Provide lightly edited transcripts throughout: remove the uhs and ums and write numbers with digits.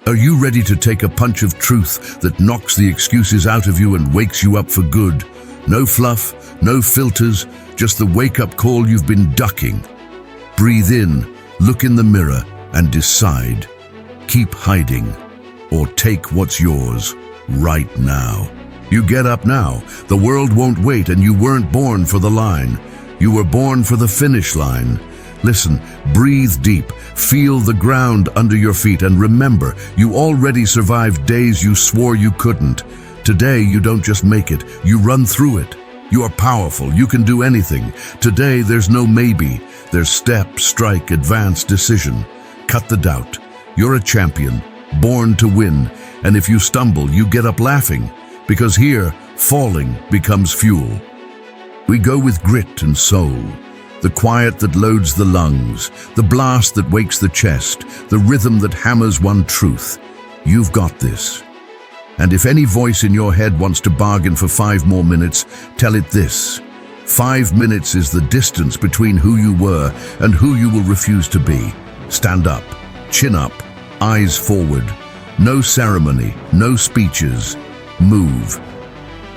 Are you ready to take a punch of truth that knocks the excuses out of you and wakes you up for good? No fluff, no filters, just the wake-up call you've been ducking. Breathe in, look in the mirror, and decide. Keep hiding, or take what's yours right now. You get up now. The world won't wait, and you weren't born for the line. You were born for the finish line. Listen, breathe deep, feel the ground under your feet, and remember, you already survived days you swore you couldn't. Today, you don't just make it, you run through it. You are powerful, you can do anything. Today, there's no maybe. There's step, strike, advance, decision. Cut the doubt. You're a champion, born to win, and if you stumble, you get up laughing, because here, falling becomes fuel. We go with grit and soul. The quiet that loads the lungs, the blast that wakes the chest, the rhythm that hammers one truth. You've got this. And if any voice in your head wants to bargain for 5 more minutes, tell it this. 5 minutes is the distance between who you were and who you will refuse to be. Stand up, chin up, eyes forward. No ceremony, no speeches. Move.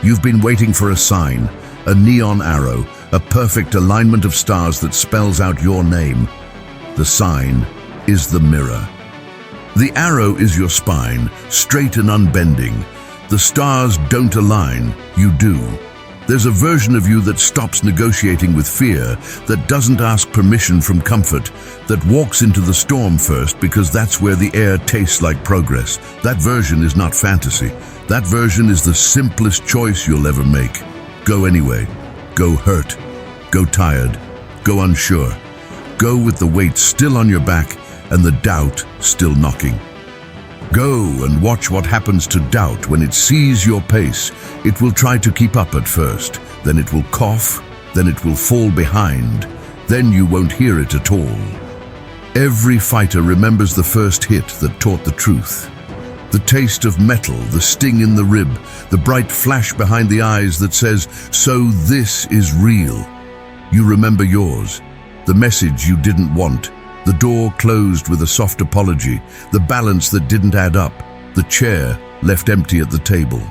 You've been waiting for a sign, a neon arrow, a perfect alignment of stars that spells out your name. The sign is the mirror. The arrow is your spine, straight and unbending. The stars don't align, you do. There's a version of you that stops negotiating with fear, that doesn't ask permission from comfort, that walks into the storm first because that's where the air tastes like progress. That version is not fantasy. That version is the simplest choice you'll ever make. Go anyway. Go hurt. Go tired. Go unsure. Go with the weight still on your back and the doubt still knocking. Go and watch what happens to doubt when it sees your pace. It will try to keep up at first, then it will cough, then it will fall behind, then you won't hear it at all. Every fighter remembers the first hit that taught the truth. The taste of metal, the sting in the rib, the bright flash behind the eyes that says, "So this is real." You remember yours, the message you didn't want, the door closed with a soft apology, the balance that didn't add up, the chair left empty at the table.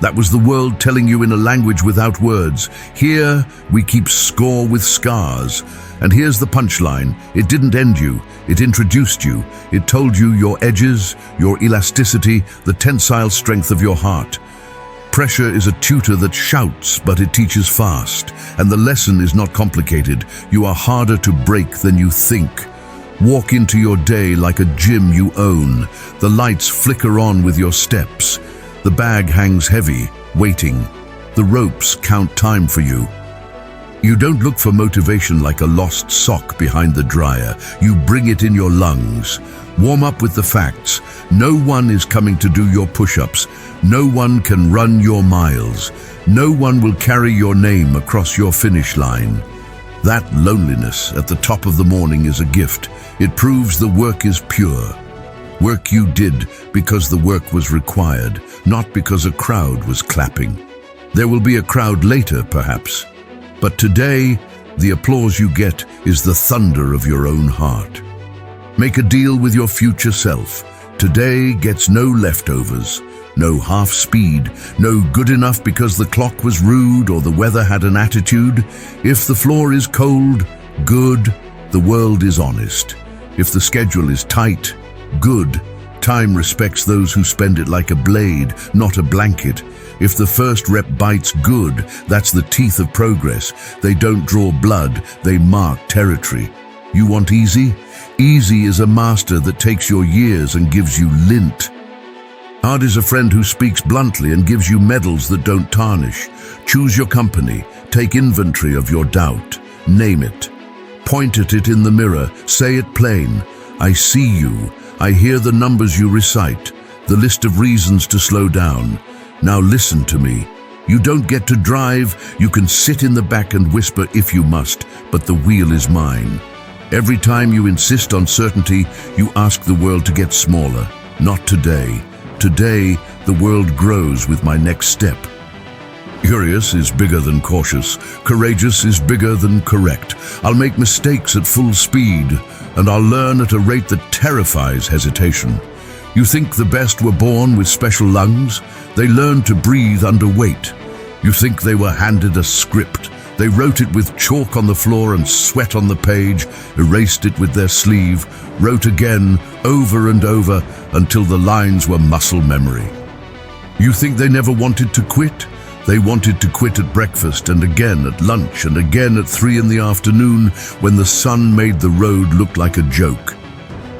That was the world telling you in a language without words. Here, we keep score with scars. And here's the punchline. It didn't end you. It introduced you. It told you your edges, your elasticity, the tensile strength of your heart. Pressure is a tutor that shouts, but it teaches fast. And the lesson is not complicated. You are harder to break than you think. Walk into your day like a gym you own. The lights flicker on with your steps. The bag hangs heavy, waiting. The ropes count time for you. You don't look for motivation like a lost sock behind the dryer. You bring it in your lungs. Warm up with the facts. No one is coming to do your push-ups. No one can run your miles. No one will carry your name across your finish line. That loneliness at the top of the morning is a gift. It proves the work is pure. Work you did because the work was required, not because a crowd was clapping. There will be a crowd later, perhaps. But today, the applause you get is the thunder of your own heart. Make a deal with your future self. Today gets no leftovers, no half speed, no good enough because the clock was rude or the weather had an attitude. If the floor is cold, good, the world is honest. If the schedule is tight, good, time respects those who spend it like a blade, not a blanket. If the first rep bites, good, that's the teeth of progress. They don't draw blood, they mark territory. You want easy? Easy is a master that takes your years and gives you lint. Hard is a friend who speaks bluntly and gives you medals that don't tarnish. Choose your company, take inventory of your doubt, name it. Point at it in the mirror, say it plain. I see you, I hear the numbers you recite, the list of reasons to slow down. Now listen to me. You don't get to drive, you can sit in the back and whisper if you must, but the wheel is mine. Every time you insist on certainty, you ask the world to get smaller. Not today. Today, the world grows with my next step. Curious is bigger than cautious. Courageous is bigger than correct. I'll make mistakes at full speed, and I'll learn at a rate that terrifies hesitation. You think the best were born with special lungs? They learned to breathe under weight. You think they were handed a script? They wrote it with chalk on the floor and sweat on the page, erased it with their sleeve, wrote again, over and over, until the lines were muscle memory. You think they never wanted to quit? They wanted to quit at breakfast and again at lunch and again at 3 in the afternoon when the sun made the road look like a joke.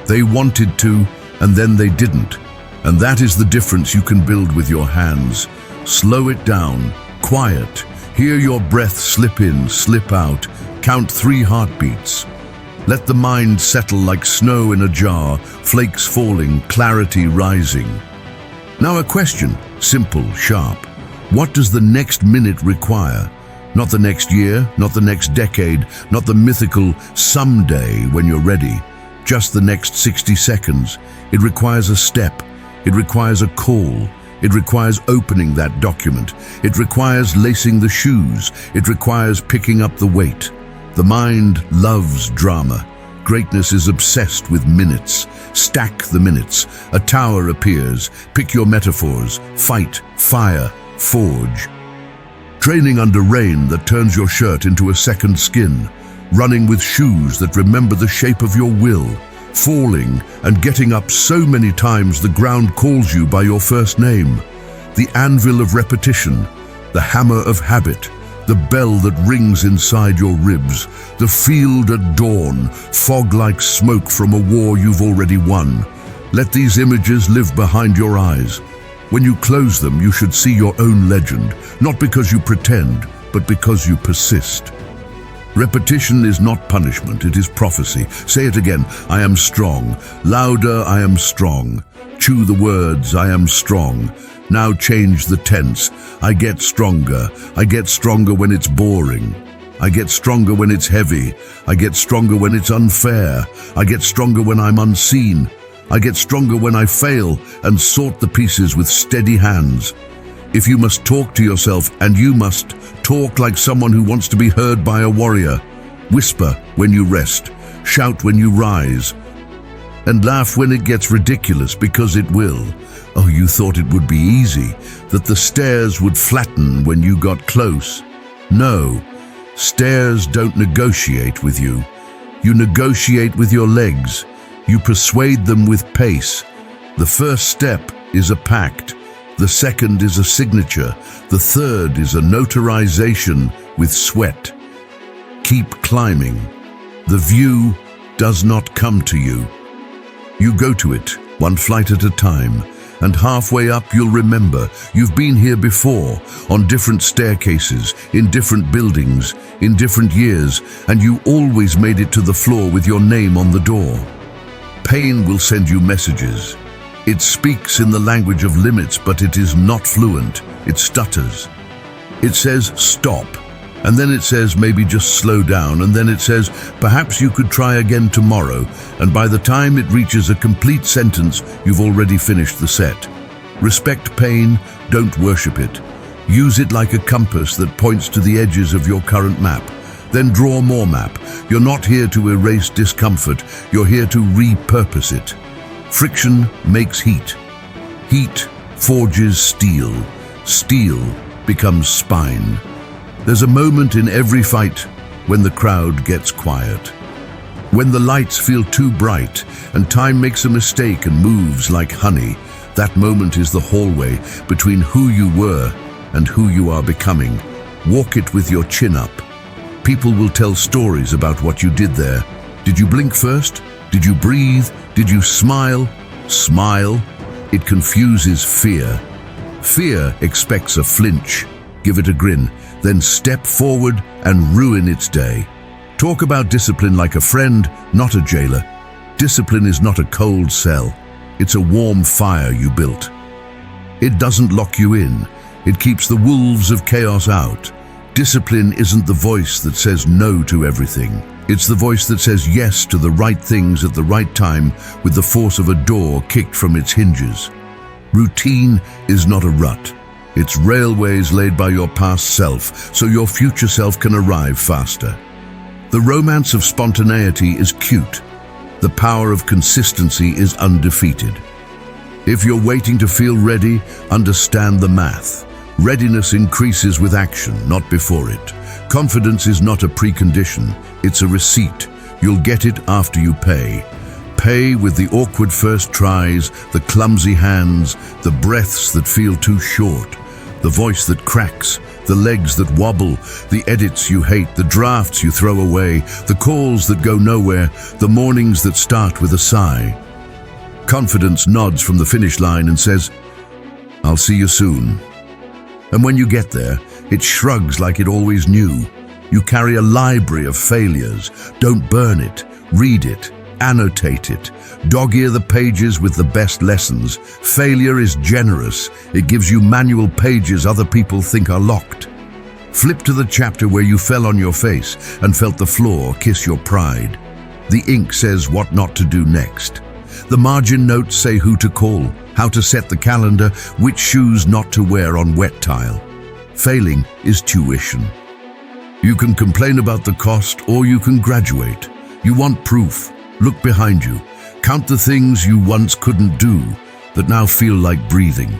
They wanted to, and then they didn't. And that is the difference you can build with your hands. Slow it down, quiet. Hear your breath slip in, slip out. Count 3 heartbeats. Let the mind settle like snow in a jar, flakes falling, clarity rising. Now a question, simple, sharp. What does the next minute require? Not the next year, not the next decade, not the mythical someday when you're ready. Just the next 60 seconds. It requires a step. It requires a call. It requires opening that document. It requires lacing the shoes. It requires picking up the weight. The mind loves drama. Greatness is obsessed with minutes. Stack the minutes. A tower appears. Pick your metaphors. Fight, fire, forge. Training under rain that turns your shirt into a second skin. Running with shoes that remember the shape of your will. Falling and getting up so many times the ground calls you by your first name. The anvil of repetition, the hammer of habit, the bell that rings inside your ribs, the field at dawn, fog like smoke from a war you've already won. Let these images live behind your eyes. When you close them, you should see your own legend, not because you pretend, but because you persist. Repetition is not punishment, it is prophecy. Say it again, I am strong. Louder, I am strong. Chew the words, I am strong. Now change the tense. I get stronger. I get stronger when it's boring. I get stronger when it's heavy. I get stronger when it's unfair. I get stronger when I'm unseen. I get stronger when I fail and sort the pieces with steady hands. If you must talk to yourself, and you must talk like someone who wants to be heard by a warrior. Whisper when you rest, shout when you rise, and laugh when it gets ridiculous, because it will. Oh, you thought it would be easy, that the stairs would flatten when you got close. No, stairs don't negotiate with you. You negotiate with your legs. You persuade them with pace. The first step is a pact. The second is a signature. The third is a notarization with sweat. Keep climbing. The view does not come to you. You go to it, one flight at a time, and halfway up you'll remember you've been here before, on different staircases, in different buildings, in different years, and you always made it to the floor with your name on the door. Pain will send you messages. It speaks in the language of limits, but it is not fluent. It stutters. It says, stop. And then it says, maybe just slow down. And then it says, perhaps you could try again tomorrow. And by the time it reaches a complete sentence, you've already finished the set. Respect pain, don't worship it. Use it like a compass that points to the edges of your current map. Then draw more map. You're not here to erase discomfort. You're here to repurpose it. Friction makes heat. Heat forges steel. Steel becomes spine. There's a moment in every fight when the crowd gets quiet. When the lights feel too bright and time makes a mistake and moves like honey, that moment is the hallway between who you were and who you are becoming. Walk it with your chin up. People will tell stories about what you did there. Did you blink first? Did you breathe? Did you smile? Smile. It confuses fear. Fear expects a flinch. Give it a grin, then step forward and ruin its day. Talk about discipline like a friend, not a jailer. Discipline is not a cold cell. It's a warm fire you built. It doesn't lock you in. It keeps the wolves of chaos out. Discipline isn't the voice that says no to everything. It's the voice that says yes to the right things at the right time with the force of a door kicked from its hinges. Routine is not a rut. It's railways laid by your past self so your future self can arrive faster. The romance of spontaneity is cute. The power of consistency is undefeated. If you're waiting to feel ready, understand the math. Readiness increases with action, not before it. Confidence is not a precondition, it's a receipt. You'll get it after you pay. Pay with the awkward first tries, the clumsy hands, the breaths that feel too short, the voice that cracks, the legs that wobble, the edits you hate, the drafts you throw away, the calls that go nowhere, the mornings that start with a sigh. Confidence nods from the finish line and says, "I'll see you soon." And when you get there, it shrugs like it always knew. You carry a library of failures. Don't burn it. Read it. Annotate it. Dog-ear the pages with the best lessons. Failure is generous. It gives you manual pages other people think are locked. Flip to the chapter where you fell on your face and felt the floor kiss your pride. The ink says what not to do next. The margin notes say who to call, how to set the calendar, which shoes not to wear on wet tile. Failing is tuition. You can complain about the cost or you can graduate. You want proof. Look behind you. Count the things you once couldn't do that now feel like breathing.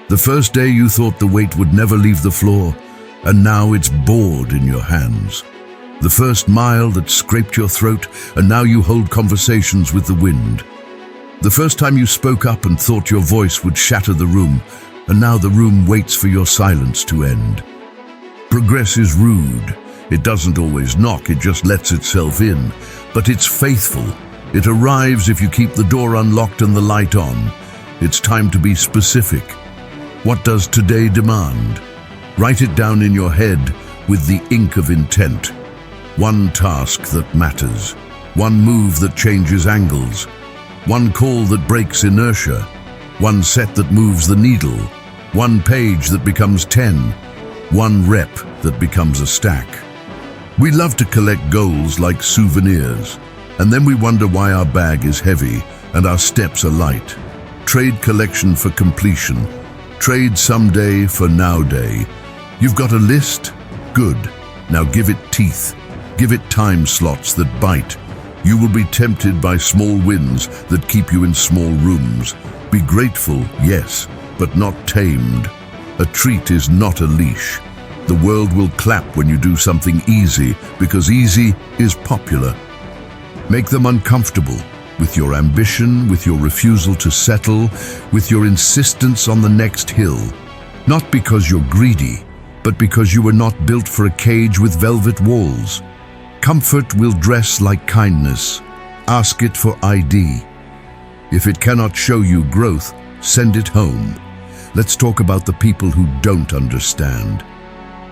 The first day you thought the weight would never leave the floor, and now it's bored in your hands. The first mile that scraped your throat, and now you hold conversations with the wind. The first time you spoke up and thought your voice would shatter the room, and now the room waits for your silence to end. Progress is rude. It doesn't always knock, it just lets itself in. But it's faithful. It arrives if you keep the door unlocked and the light on. It's time to be specific. What does today demand? Write it down in your head with the ink of intent. One task that matters. One move that changes angles. One call that breaks inertia. One set that moves the needle. One page that becomes 10. One rep that becomes a stack. We love to collect goals like souvenirs, and then we wonder why our bag is heavy and our steps are light. Trade collection for completion. Trade someday for nowday. You've got a list? Good. Now give it teeth. Give it time slots that bite. You will be tempted by small wins that keep you in small rooms. Be grateful, yes, but not tamed. A treat is not a leash. The world will clap when you do something easy, because easy is popular. Make them uncomfortable with your ambition, with your refusal to settle, with your insistence on the next hill. Not because you're greedy, but because you were not built for a cage with velvet walls. Comfort will dress like kindness. Ask it for ID. If it cannot show you growth, send it home. Let's talk about the people who don't understand.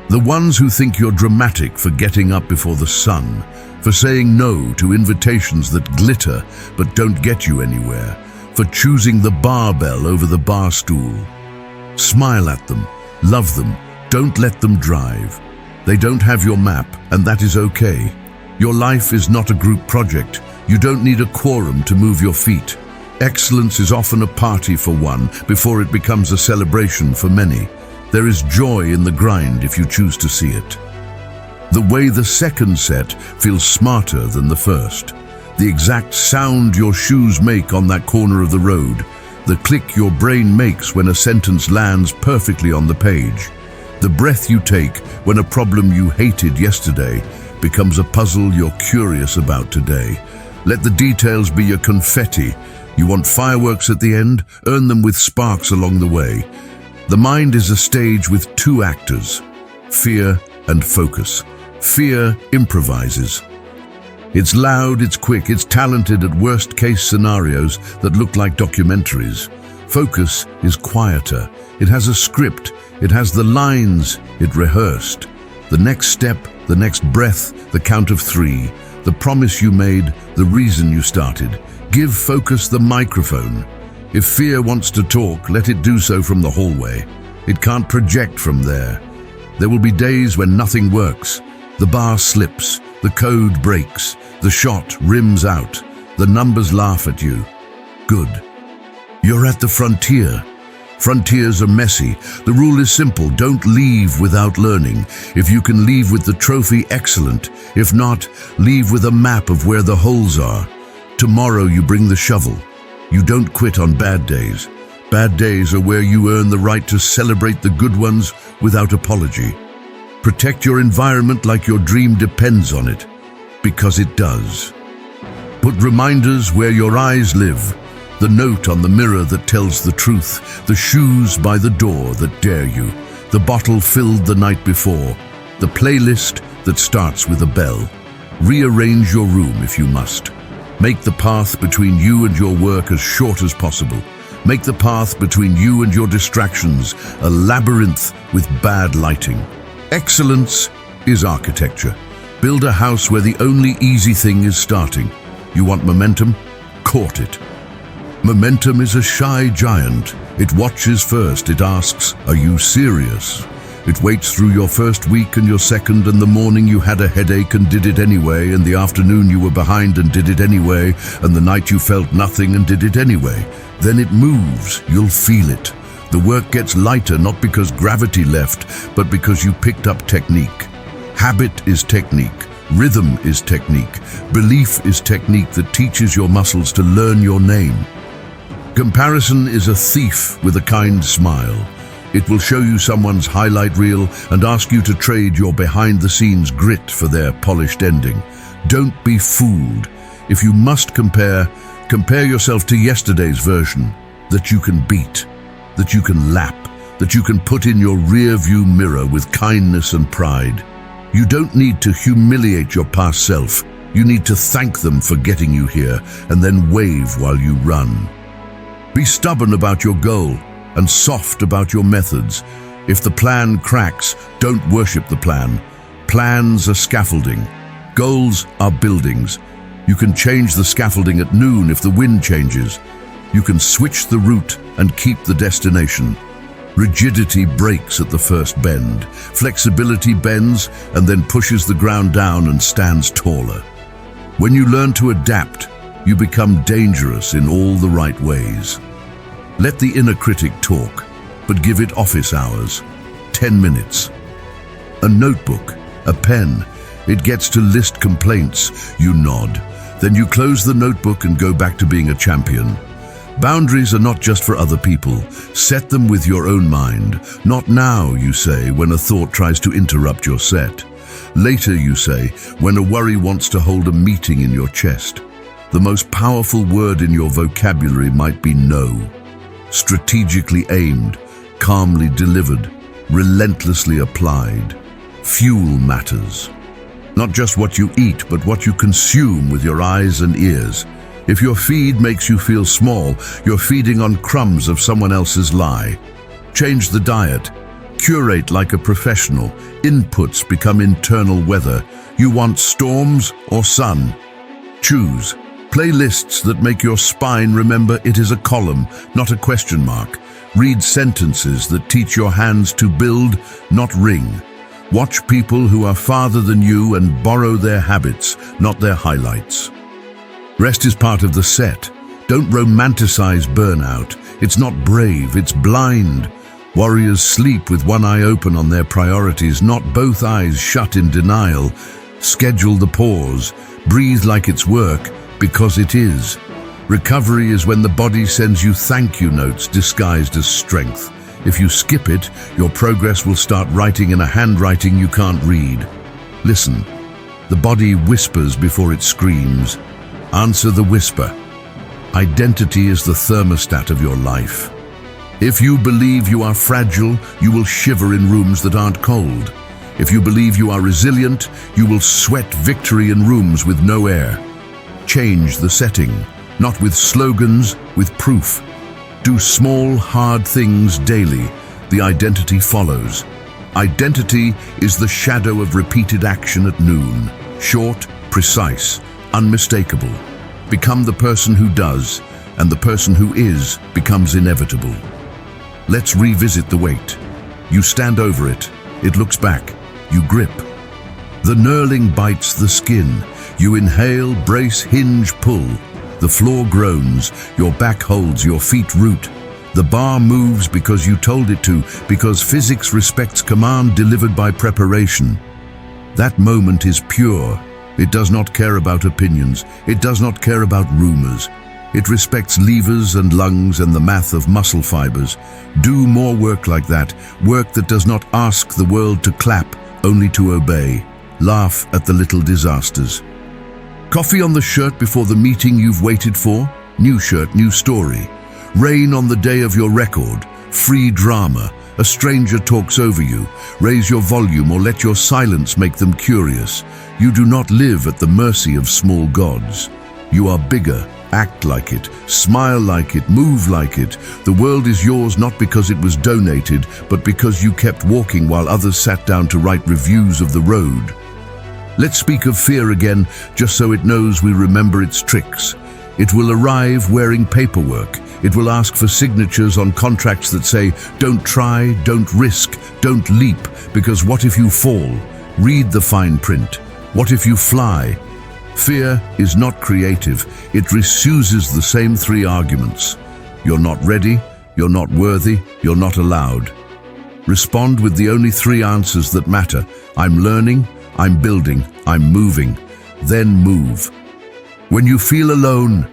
The ones who think you're dramatic for getting up before the sun, for saying no to invitations that glitter but don't get you anywhere, for choosing the barbell over the bar stool. Smile at them, love them, don't let them drive. They don't have your map, and that is okay. Your life is not a group project. You don't need a quorum to move your feet. Excellence is often a party for one before it becomes a celebration for many. There is joy in the grind if you choose to see it. The way the second set feels smarter than the first. The exact sound your shoes make on that corner of the road. The click your brain makes when a sentence lands perfectly on the page. The breath you take when a problem you hated yesterday becomes a puzzle you're curious about today. Let the details be your confetti. You want fireworks at the end? Earn them with sparks along the way. The mind is a stage with two actors, fear and focus. Fear improvises. It's loud, it's quick, it's talented at worst-case scenarios that look like documentaries. Focus is quieter. It has a script. It has the lines it rehearsed. The next step, the next breath, the count of 3, the promise you made, the reason you started. Give focus the microphone. If fear wants to talk, let it do so from the hallway. It can't project from there. There will be days when nothing works. The bar slips, the code breaks, the shot rims out, the numbers laugh at you. Good. You're at the frontier. Frontiers are messy. The rule is simple. Don't leave without learning. If you can leave with the trophy, excellent. If not, leave with a map of where the holes are. Tomorrow you bring the shovel. You don't quit on bad days. Bad days are where you earn the right to celebrate the good ones without apology. Protect your environment like your dream depends on it, because it does. Put reminders where your eyes live, the note on the mirror that tells the truth, the shoes by the door that dare you, the bottle filled the night before, the playlist that starts with a bell. Rearrange your room if you must. Make the path between you and your work as short as possible. Make the path between you and your distractions a labyrinth with bad lighting. Excellence is architecture. Build a house where the only easy thing is starting. You want momentum? Court it. Momentum is a shy giant. It watches first. It asks, "Are you serious?" It waits through your first week and your second, and the morning you had a headache and did it anyway, and the afternoon you were behind and did it anyway, and the night you felt nothing and did it anyway. Then it moves. You'll feel it. The work gets lighter, not because gravity left, but because you picked up technique. Habit is technique. Rhythm is technique. Belief is technique that teaches your muscles to learn your name. Comparison is a thief with a kind smile. It will show you someone's highlight reel and ask you to trade your behind-the-scenes grit for their polished ending. Don't be fooled. If you must compare yourself to yesterday's version that you can beat, that you can lap, that you can put in your rear-view mirror with kindness and pride. You don't need to humiliate your past self. You need to thank them for getting you here and then wave while you run. Be stubborn about your goal and soft about your methods. If the plan cracks, don't worship the plan. Plans are scaffolding. Goals are buildings. You can change the scaffolding at noon if the wind changes. You can switch the route and keep the destination. Rigidity breaks at the first bend. Flexibility bends and then pushes the ground down and stands taller. When you learn to adapt, you become dangerous in all the right ways. Let the inner critic talk, but give it office hours. 10 minutes. A notebook, a pen. It gets to list complaints. You nod. Then you close the notebook and go back to being a champion. Boundaries are not just for other people. Set them with your own mind. Not now, you say, when a thought tries to interrupt your set. Later, you say, when a worry wants to hold a meeting in your chest. The most powerful word in your vocabulary might be no. Strategically aimed, calmly delivered, relentlessly applied. Fuel matters. Not just what you eat, but what you consume with your eyes and ears. If your feed makes you feel small, you're feeding on crumbs of someone else's lie. Change the diet. Curate like a professional. Inputs become internal weather. You want storms or sun? Choose. Playlists that make your spine remember it is a column, not a question mark. Read sentences that teach your hands to build, not ring. Watch people who are farther than you and borrow their habits, not their highlights. Rest is part of the set. Don't romanticize burnout. It's not brave, it's blind. Warriors sleep with one eye open on their priorities, not both eyes shut in denial. Schedule the pause. Breathe like it's work, because it is. Recovery is when the body sends you thank you notes disguised as strength. If you skip it, your progress will start writing in a handwriting you can't read. Listen. The body whispers before it screams. Answer the whisper. Identity is the thermostat of your life. If you believe you are fragile, you will shiver in rooms that aren't cold. If you believe you are resilient, you will sweat victory in rooms with no air. Change the setting, not with slogans, with proof. Do small, hard things daily. The identity follows. Identity is the shadow of repeated action at noon. Short, precise, unmistakable. Become the person who does, and the person who is becomes inevitable. Let's revisit the weight. You stand over it. It looks back. You grip. The knurling bites the skin. You inhale, brace, hinge, pull. The floor groans. Your back holds. Your feet root. The bar moves because you told it to, because physics respects command delivered by preparation. That moment is pure. It does not care about opinions. It does not care about rumors. It respects levers and lungs and the math of muscle fibers. Do more work like that, work that does not ask the world to clap, only to obey. Laugh at the little disasters. Coffee on the shirt before the meeting you've waited for? New shirt, new story. Rain on the day of your record. Free drama. A stranger talks over you. Raise your volume or let your silence make them curious. You do not live at the mercy of small gods. You are bigger. Act like it. Smile like it. Move like it. The world is yours not because it was donated, but because you kept walking while others sat down to write reviews of the road. Let's speak of fear again, just so it knows we remember its tricks. It will arrive wearing paperwork. It will ask for signatures on contracts that say, don't try, don't risk, don't leap, because what if you fall? Read the fine print. What if you fly? Fear is not creative. It refuses the same three arguments. You're not ready, you're not worthy, you're not allowed. Respond with the only three answers that matter. I'm learning, I'm building, I'm moving. Then move. When you feel alone,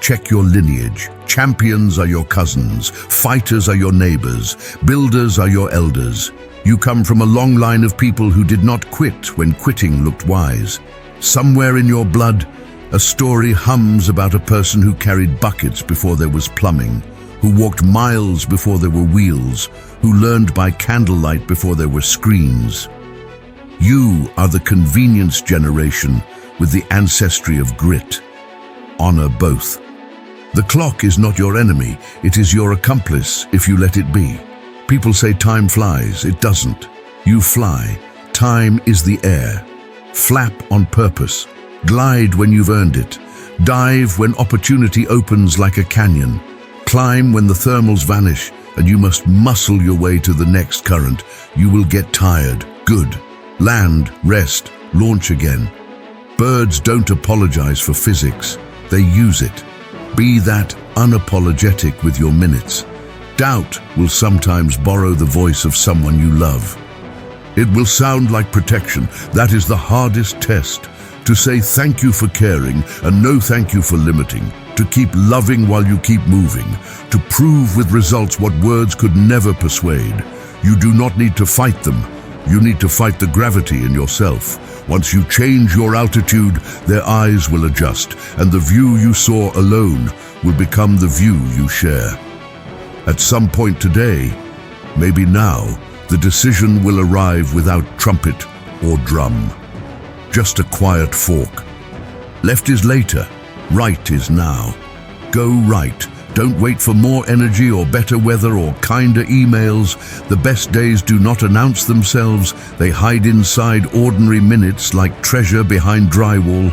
check your lineage. Champions are your cousins. Fighters are your neighbors. Builders are your elders. You come from a long line of people who did not quit when quitting looked wise. Somewhere in your blood, a story hums about a person who carried buckets before there was plumbing, who walked miles before there were wheels, who learned by candlelight before there were screens. You are the convenience generation with the ancestry of grit. Honor both. The clock is not your enemy, it is your accomplice if you let it be. People say time flies, it doesn't. You fly. Time is the air. Flap on purpose. Glide when you've earned it. Dive when opportunity opens like a canyon. Climb when the thermals vanish and you must muscle your way to the next current. You will get tired. Good. Land, rest, launch again. Birds don't apologize for physics. They use it. Be that unapologetic with your minutes. Doubt will sometimes borrow the voice of someone you love. It will sound like protection. That is the hardest test. To say thank you for caring and no thank you for limiting. To keep loving while you keep moving. To prove with results what words could never persuade. You do not need to fight them. You need to fight the gravity in yourself. Once you change your altitude, their eyes will adjust, and the view you saw alone will become the view you share. At some point today, maybe now, the decision will arrive without trumpet or drum. Just a quiet fork. Left is later, right is now. Go right. Don't wait for more energy or better weather or kinder emails. The best days do not announce themselves. They hide inside ordinary minutes like treasure behind drywall.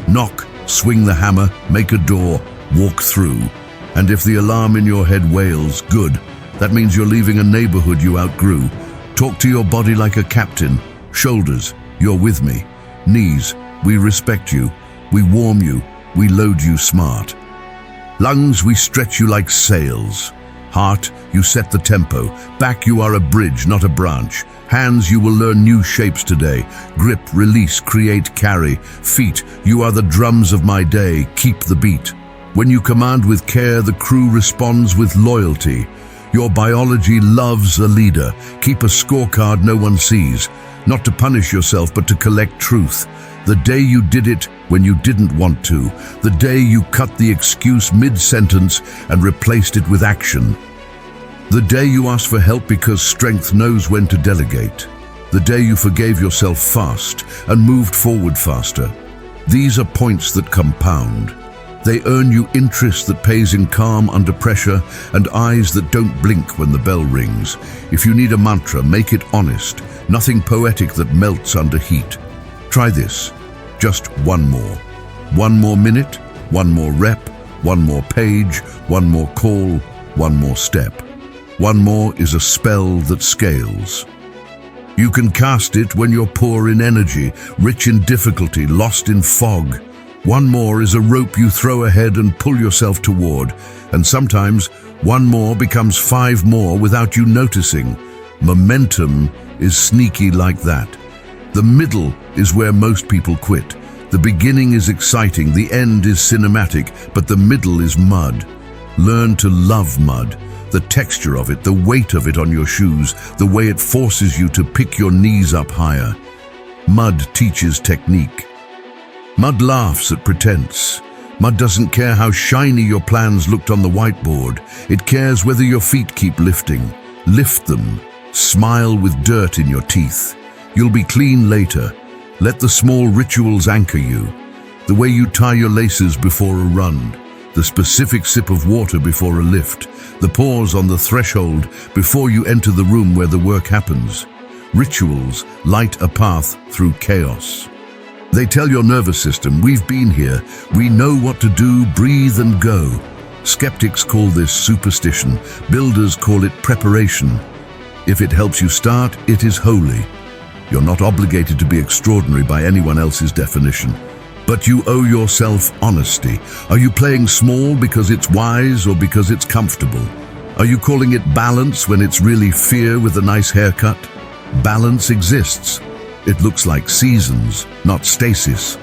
Knock, swing the hammer, make a door, walk through. And if the alarm in your head wails, good. That means you're leaving a neighborhood you outgrew. Talk to your body like a captain. Shoulders, you're with me. Knees, we respect you. We warm you. We load you smart. Lungs, we stretch you like sails. Heart, you set the tempo. Back, you are a bridge, not a branch. Hands, you will learn new shapes today. Grip, release, create, carry. Feet, you are the drums of my day. Keep the beat. When you command with care, the crew responds with loyalty. Your biology loves a leader. Keep a scorecard no one sees. Not to punish yourself, but to collect truth. The day you did it when you didn't want to. The day you cut the excuse mid-sentence and replaced it with action. The day you asked for help because strength knows when to delegate. The day you forgave yourself fast and moved forward faster. These are points that compound. They earn you interest that pays in calm under pressure and eyes that don't blink when the bell rings. If you need a mantra, make it honest. Nothing poetic that melts under heat. Try this. Just one more. One more minute, one more rep, one more page, one more call, one more step. One more is a spell that scales. You can cast it when you're poor in energy, rich in difficulty, lost in fog. One more is a rope you throw ahead and pull yourself toward, and sometimes one more becomes 5 more without you noticing. Momentum is sneaky like that. The middle is where most people quit. The beginning is exciting, the end is cinematic, but the middle is mud. Learn to love mud. The texture of it, the weight of it on your shoes, the way it forces you to pick your knees up higher. Mud teaches technique. Mud laughs at pretense. Mud doesn't care how shiny your plans looked on the whiteboard. It cares whether your feet keep lifting. Lift them. Smile with dirt in your teeth. You'll be clean later. Let the small rituals anchor you. The way you tie your laces before a run. The specific sip of water before a lift. The pause on the threshold before you enter the room where the work happens. Rituals light a path through chaos. They tell your nervous system, we've been here, we know what to do, breathe and go. Skeptics call this superstition, builders call it preparation. If it helps you start, it is holy. You're not obligated to be extraordinary by anyone else's definition. But you owe yourself honesty. Are you playing small because it's wise or because it's comfortable? Are you calling it balance when it's really fear with a nice haircut? Balance exists. It looks like seasons, not stasis.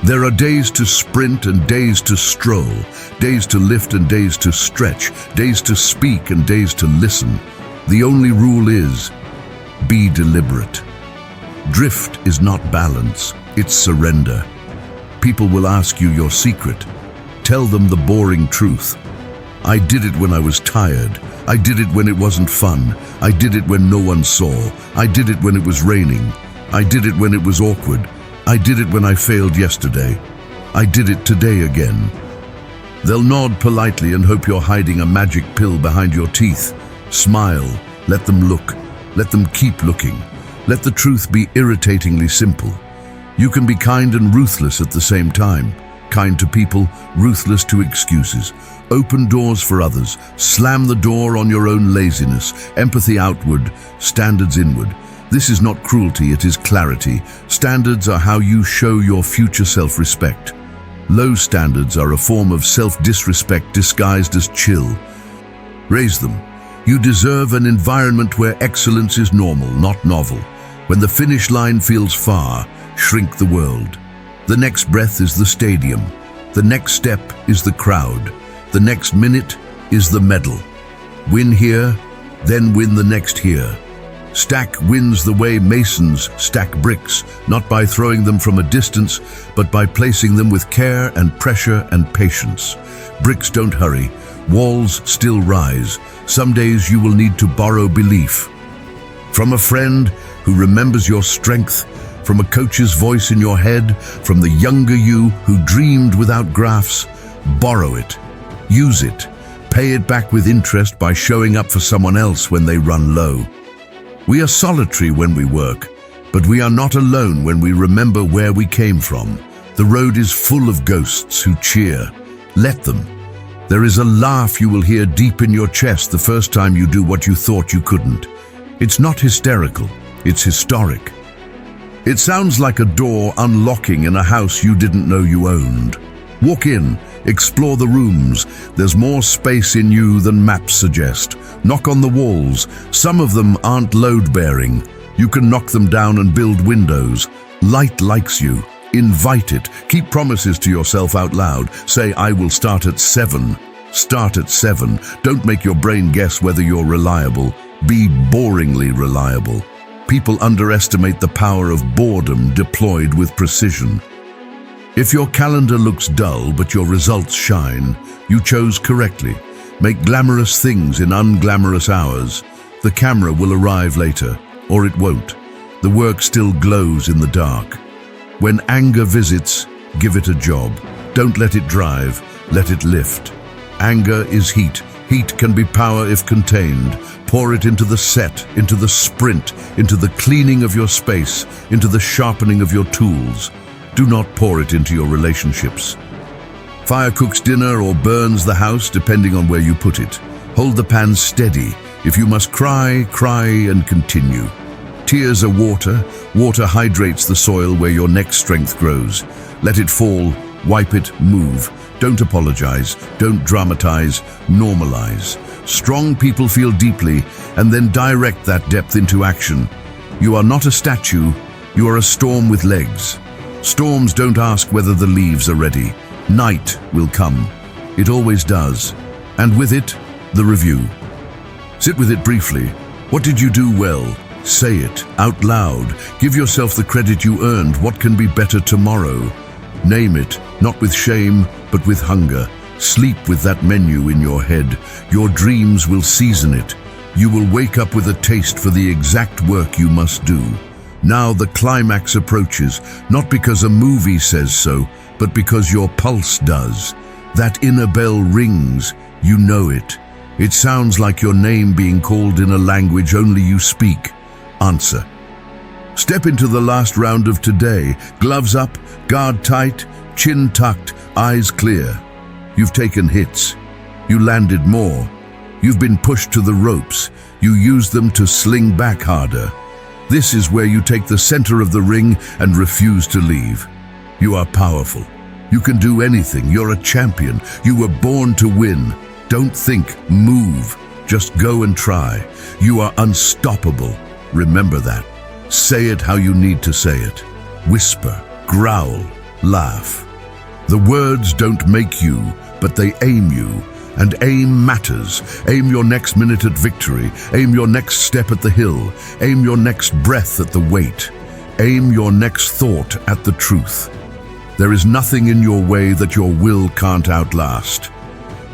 There are days to sprint and days to stroll, days to lift and days to stretch, days to speak and days to listen. The only rule is, be deliberate. Drift is not balance, it's surrender. People will ask you your secret. Tell them the boring truth. I did it when I was tired. I did it when it wasn't fun. I did it when no one saw. I did it when it was raining. I did it when it was awkward. I did it when I failed yesterday. I did it today again. They'll nod politely and hope you're hiding a magic pill behind your teeth. Smile. Let them look. Let them keep looking. Let the truth be irritatingly simple. You can be kind and ruthless at the same time. Kind to people, ruthless to excuses. Open doors for others. Slam the door on your own laziness. Empathy outward, standards inward. This is not cruelty, it is clarity. Standards are how you show your future self-respect. Low standards are a form of self-disrespect disguised as chill. Raise them. You deserve an environment where excellence is normal, not novel. When the finish line feels far, shrink the world. The next breath is the stadium. The next step is the crowd. The next minute is the medal. Win here, then win the next here. Stack wins the way masons stack bricks, not by throwing them from a distance, but by placing them with care and pressure and patience. Bricks don't hurry. Walls still rise. Some days you will need to borrow belief. From a friend who remembers your strength, from a coach's voice in your head, from the younger you who dreamed without graphs, borrow it. Use it. Pay it back with interest by showing up for someone else when they run low. We are solitary when we work, but we are not alone when we remember where we came from. The road is full of ghosts who cheer. Let them. There is a laugh you will hear deep in your chest the first time you do what you thought you couldn't. It's not hysterical, it's historic. It sounds like a door unlocking in a house you didn't know you owned. Walk in, explore the rooms. There's more space in you than maps suggest. Knock on the walls. Some of them aren't load-bearing. You can knock them down and build windows. Light likes you. Invite it. Keep promises to yourself out loud. Say, I will start at 7. Start at 7. Don't make your brain guess whether you're reliable. Be boringly reliable. People underestimate the power of boredom deployed with precision. If your calendar looks dull but your results shine, you chose correctly. Make glamorous things in unglamorous hours. The camera will arrive later, or it won't. The work still glows in the dark. When anger visits, give it a job. Don't let it drive, let it lift. Anger is heat. Heat can be power if contained. Pour it into the set, into the sprint, into the cleaning of your space, into the sharpening of your tools. Do not pour it into your relationships. Fire cooks dinner or burns the house depending on where you put it. Hold the pan steady. If you must cry, cry and continue. Tears are water. Water hydrates the soil where your next strength grows. Let it fall, wipe it, move. Don't apologize, don't dramatize, normalize. Strong people feel deeply and then direct that depth into action. You are not a statue, you are a storm with legs. Storms don't ask whether the leaves are ready. Night will come. It always does. And with it, the review. Sit with it briefly. What did you do well? Say it out loud. Give yourself the credit you earned. What can be better tomorrow? Name it, not with shame, but with hunger. Sleep with that menu in your head. Your dreams will season it. You will wake up with a taste for the exact work you must do. Now the climax approaches, not because a movie says so, but because your pulse does. That inner bell rings. You know it. It sounds like your name being called in a language only you speak. Answer. Step into the last round of today. Gloves up, guard tight, chin tucked, eyes clear. You've taken hits. You landed more. You've been pushed to the ropes. You used them to sling back harder. This is where you take the center of the ring and refuse to leave. You are powerful. You can do anything. You're a champion. You were born to win. Don't think, move. Just go and try. You are unstoppable. Remember that. Say it how you need to say it. Whisper, growl, laugh. The words don't make you, but they aim you. And aim matters. Aim your next minute at victory. Aim your next step at the hill. Aim your next breath at the weight. Aim your next thought at the truth. There is nothing in your way that your will can't outlast.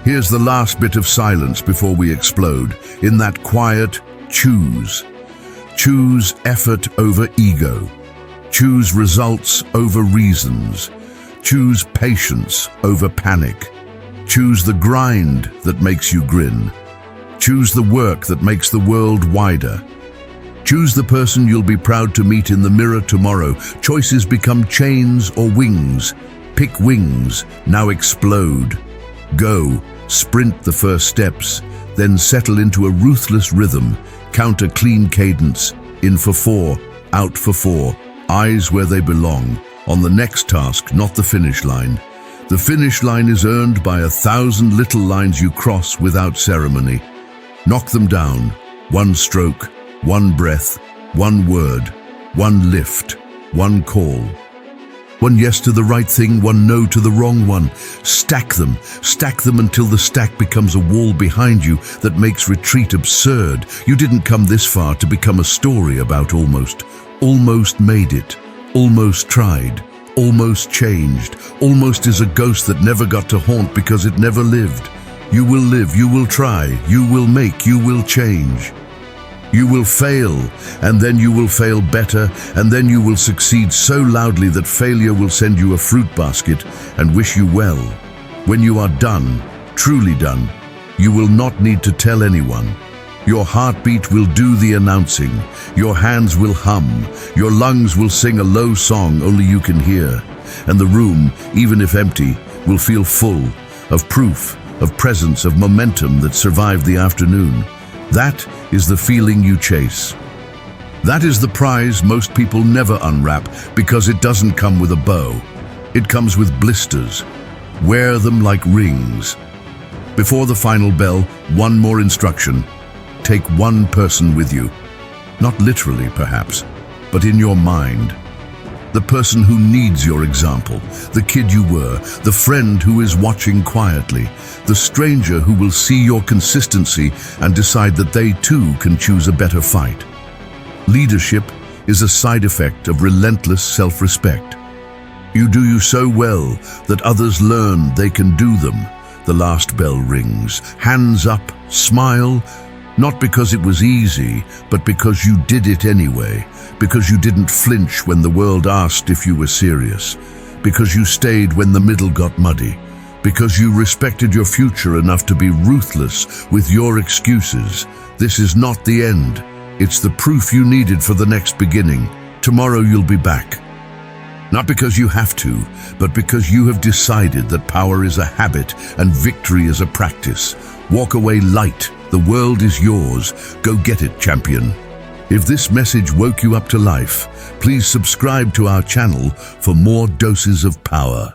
Here's the last bit of silence before we explode. In that quiet, choose. Choose effort over ego. Choose results over reasons. Choose patience over panic. Choose the grind that makes you grin. Choose the work that makes the world wider. Choose the person you'll be proud to meet in the mirror tomorrow. Choices become chains or wings. Pick wings, now explode. Go, sprint the first steps, then settle into a ruthless rhythm. Count a clean cadence, in for 4, out for 4, eyes where they belong, on the next task, not the finish line. The finish line is earned by 1,000 little lines you cross without ceremony. Knock them down, one stroke, one breath, one word, one lift, one call. One yes to the right thing, one no to the wrong one. Stack them until the stack becomes a wall behind you that makes retreat absurd. You didn't come this far to become a story about almost. Almost made it, almost tried, almost changed. Almost is a ghost that never got to haunt because it never lived. You will live, you will try, you will make, you will change. You will fail, and then you will fail better, and then you will succeed so loudly that failure will send you a fruit basket and wish you well. When you are done, truly done, you will not need to tell anyone. Your heartbeat will do the announcing. Your hands will hum. Your lungs will sing a low song only you can hear. And the room, even if empty, will feel full of proof, of presence, of momentum that survived the afternoon. That is the feeling you chase. That is the prize most people never unwrap because it doesn't come with a bow. It comes with blisters. Wear them like rings. Before the final bell, one more instruction. Take one person with you. Not literally, perhaps, but in your mind. The person who needs your example, the kid you were, the friend who is watching quietly, the stranger who will see your consistency and decide that they too can choose a better fight. Leadership is a side effect of relentless self-respect. You do you so well that others learn they can do them. The last bell rings. Hands up, smile, not because it was easy, but because you did it anyway, because you didn't flinch when the world asked if you were serious, because you stayed when the middle got muddy, because you respected your future enough to be ruthless with your excuses. This is not the end. It's the proof you needed for the next beginning. Tomorrow you'll be back. Not because you have to, but because you have decided that power is a habit and victory is a practice. Walk away light. The world is yours. Go get it, champion. If this message woke you up to life, please subscribe to our channel for more doses of power.